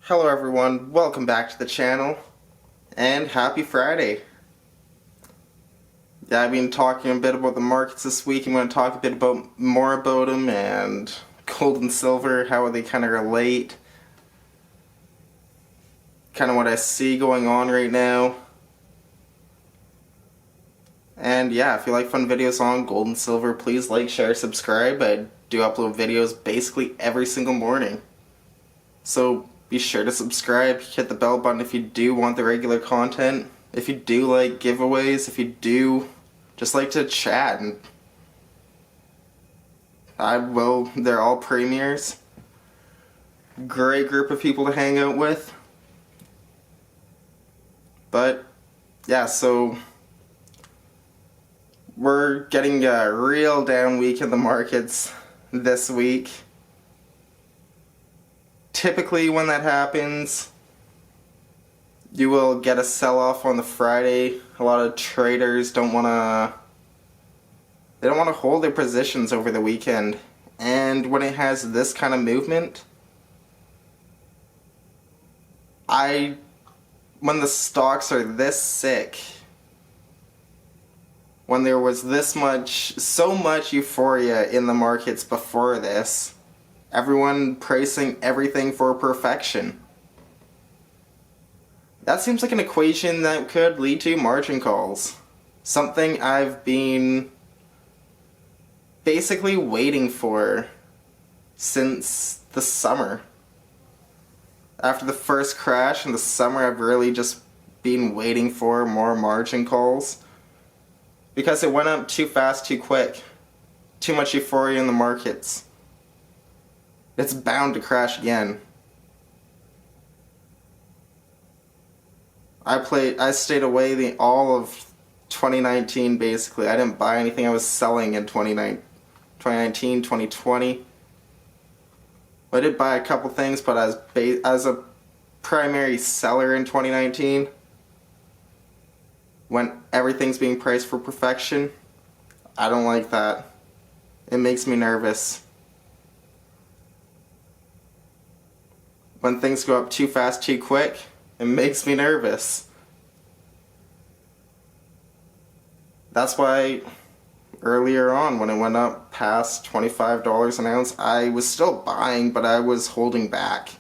Hello everyone, welcome back to the channel, and happy Friday. Yeah, I've been talking a bit about the markets this week. I'm going to talk a bit more about them, and gold and silver, how they kind of relate. Kind of what I see going on right now. And yeah, if you like fun videos on gold and silver, please like, share, subscribe. I do upload videos basically every single morning. So be sure to subscribe, hit the bell button if you do want the regular content. If you do like giveaways, if you do just like to chat, and they're all premiers. Great group of people to hang out with. But yeah, so we're getting a real down week in the markets this week. Typically when that happens, you will get a sell-off on the Friday. A lot of traders don't want to hold their positions over the weekend. And when it has this kind of movement, when the stocks are this sick, when there was so much euphoria in the markets before this, everyone pricing everything for perfection. That seems like an equation that could lead to margin calls. Something I've been basically waiting for since the summer. After the first crash in the summer, I've really just been waiting for more margin calls. Because it went up too fast, too quick. Too much euphoria in the markets. It's bound to crash again. I stayed away all of 2019 basically. I didn't buy anything. I was selling in 2019, 2020. I did buy a couple things, but as a primary seller in 2019, when everything's being priced for perfection, I don't like that. It makes me nervous. When things go up too fast, too quick, it makes me nervous. That's why earlier on, when it went up past $25 an ounce, I was still buying, but I was holding back.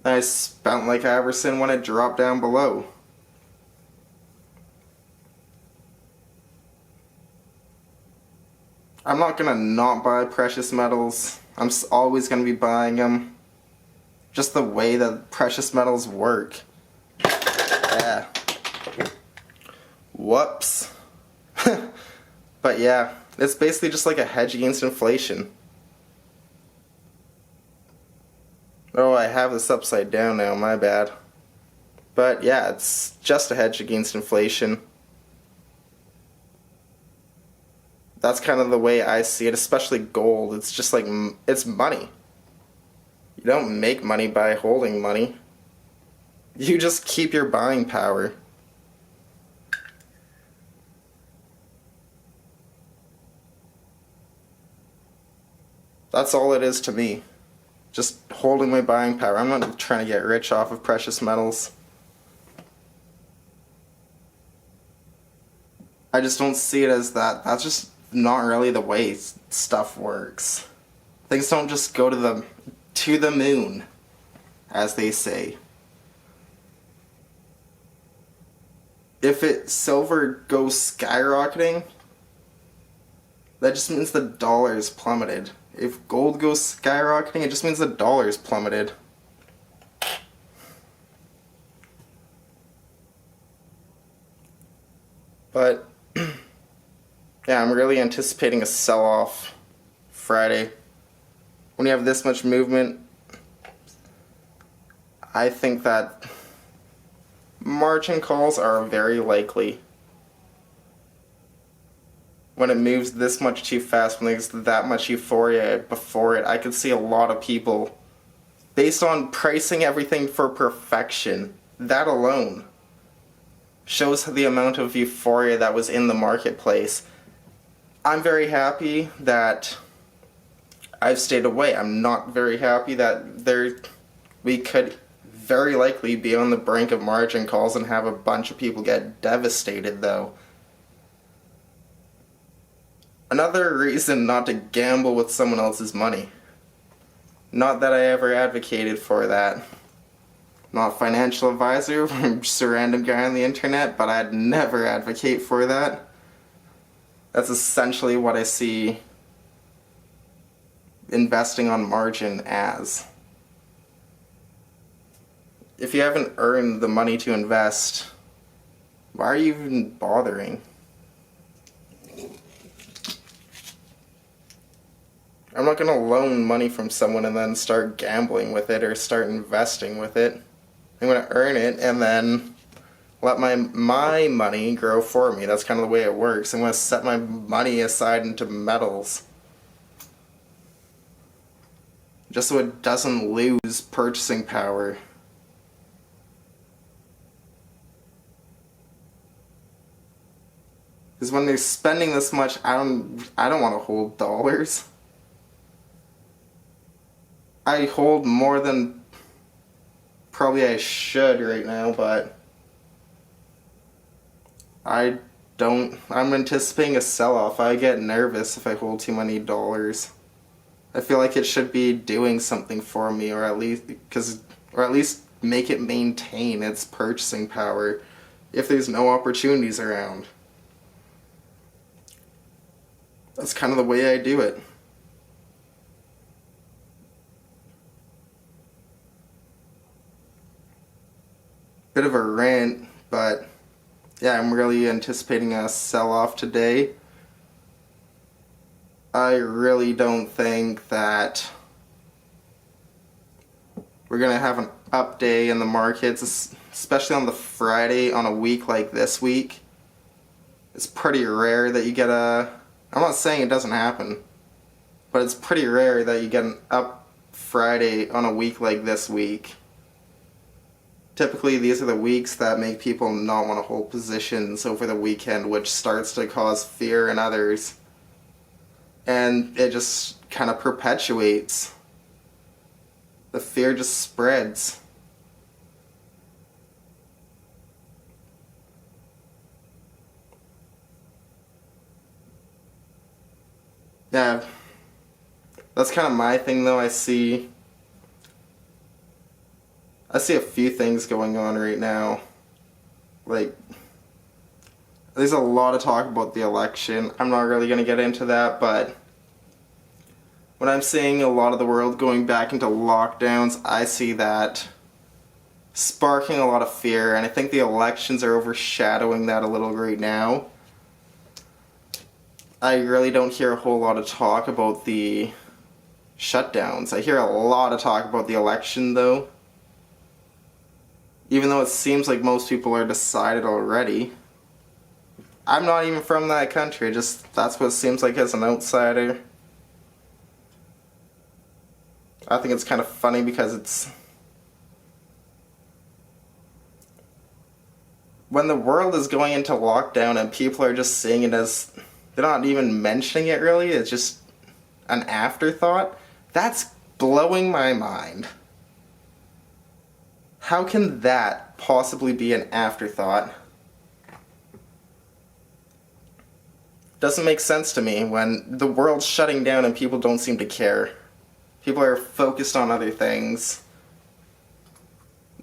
I spent like Iverson when it dropped down below. I'm not gonna not buy precious metals. I'm always gonna be buying them. Just the way that precious metals work. Yeah. Whoops. But yeah, it's basically just like a hedge against inflation. Oh, I have this upside down now, my bad. But yeah, it's just a hedge against inflation. That's kind of the way I see it, especially gold. It's just like, it's money. You don't make money by holding money. You just keep your buying power. That's all it is to me. Just holding my buying power. I'm not trying to get rich off of precious metals. I just don't see it as that. That's just not really the way stuff works. Things don't just go to the moon, as they say. If silver goes skyrocketing, that just means the dollar's plummeted. If gold goes skyrocketing, it just means the dollar's plummeted. But yeah, I'm really anticipating a sell-off Friday. When you have this much movement, I think that margin calls are very likely. When it moves this much too fast, when there's that much euphoria before it, I could see a lot of people, based on pricing everything for perfection, that alone shows the amount of euphoria that was in the marketplace. I'm very happy that I've stayed away. I'm not very happy that we could very likely be on the brink of margin calls and have a bunch of people get devastated, though. Another reason not to gamble with someone else's money. Not that I ever advocated for that. Not a financial advisor, I'm just a random guy on the internet, but I'd never advocate for that. That's essentially what I see investing on margin as. If you haven't earned the money to invest, why are you even bothering? I'm not going to loan money from someone and then start gambling with it or start investing with it. I'm going to earn it and then let my money grow for me. That's kind of the way it works. I'm going to set my money aside into metals, just so it doesn't lose purchasing power. Because when they're spending this much, I don't want to hold dollars. I hold more than probably I should right now, but I'm anticipating a sell-off. I get nervous if I hold too many dollars. I feel like it should be doing something for me, or at least make it maintain its purchasing power if there's no opportunities around. That's kind of the way I do it. Bit of a rant, but yeah, I'm really anticipating a sell-off today. I really don't think that we're going to have an up day in the markets, especially on the Friday on a week like this week. It's pretty rare that you get I'm not saying it doesn't happen, but it's pretty rare that you get an up Friday on a week like this week. Typically, these are the weeks that make people not want to hold positions over the weekend, which starts to cause fear in others. And it just kind of perpetuates. The fear just spreads. Yeah, that's kind of my thing though. I see a few things going on right now. Like, there's a lot of talk about the election. I'm not really going to get into that, but when I'm seeing a lot of the world going back into lockdowns, I see that sparking a lot of fear, and I think the elections are overshadowing that a little right now. I really don't hear a whole lot of talk about the shutdowns. I hear a lot of talk about the election though. Even though it seems like most people are decided already. I'm not even from that country, just that's what it seems like as an outsider. I think it's kind of funny because it's... when the world is going into lockdown and people are just seeing it as... they're not even mentioning it really, it's just an afterthought. That's blowing my mind. How can that possibly be an afterthought? Doesn't make sense to me when the world's shutting down and people don't seem to care. People are focused on other things.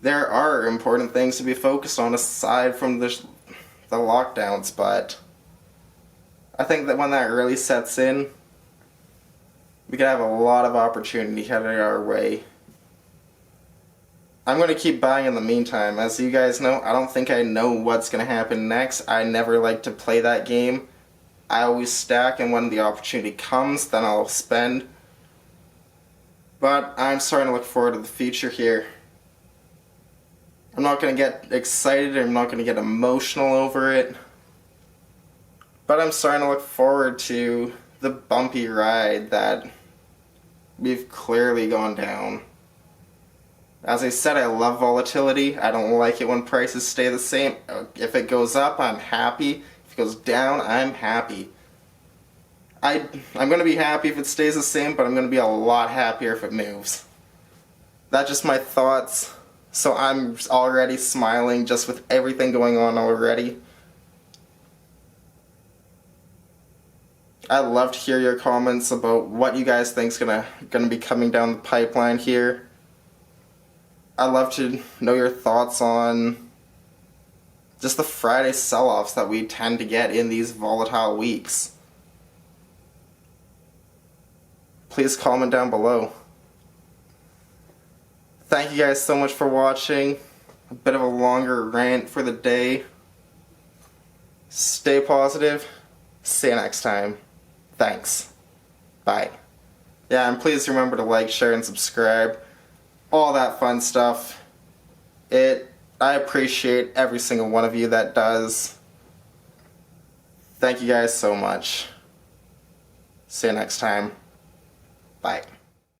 There are important things to be focused on aside from the lockdowns, but I think that when that really sets in, we could have a lot of opportunity headed our way. I'm going to keep buying in the meantime. As you guys know, I don't think I know what's going to happen next. I never like to play that game. I always stack, and when the opportunity comes, then I'll spend. But I'm starting to look forward to the future here. I'm not going to get excited, I'm not going to get emotional over it. But I'm starting to look forward to the bumpy ride that we've clearly gone down. As I said, I love volatility. I don't like it when prices stay the same. If it goes up, I'm happy. If it goes down, I'm happy. I'm going to be happy if it stays the same, but I'm going to be a lot happier if it moves. That's just my thoughts. So I'm already smiling just with everything going on already. I'd love to hear your comments about what you guys think is gonna be coming down the pipeline here. I'd love to know your thoughts on just the Friday sell-offs that we tend to get in these volatile weeks. Please comment down below. Thank you guys so much for watching. A bit of a longer rant for the day. Stay positive. See you next time. Thanks. Bye. Yeah, and please remember to like, share, and subscribe. All that fun stuff. I appreciate every single one of you that does. Thank you guys so much. See you next time. Bye.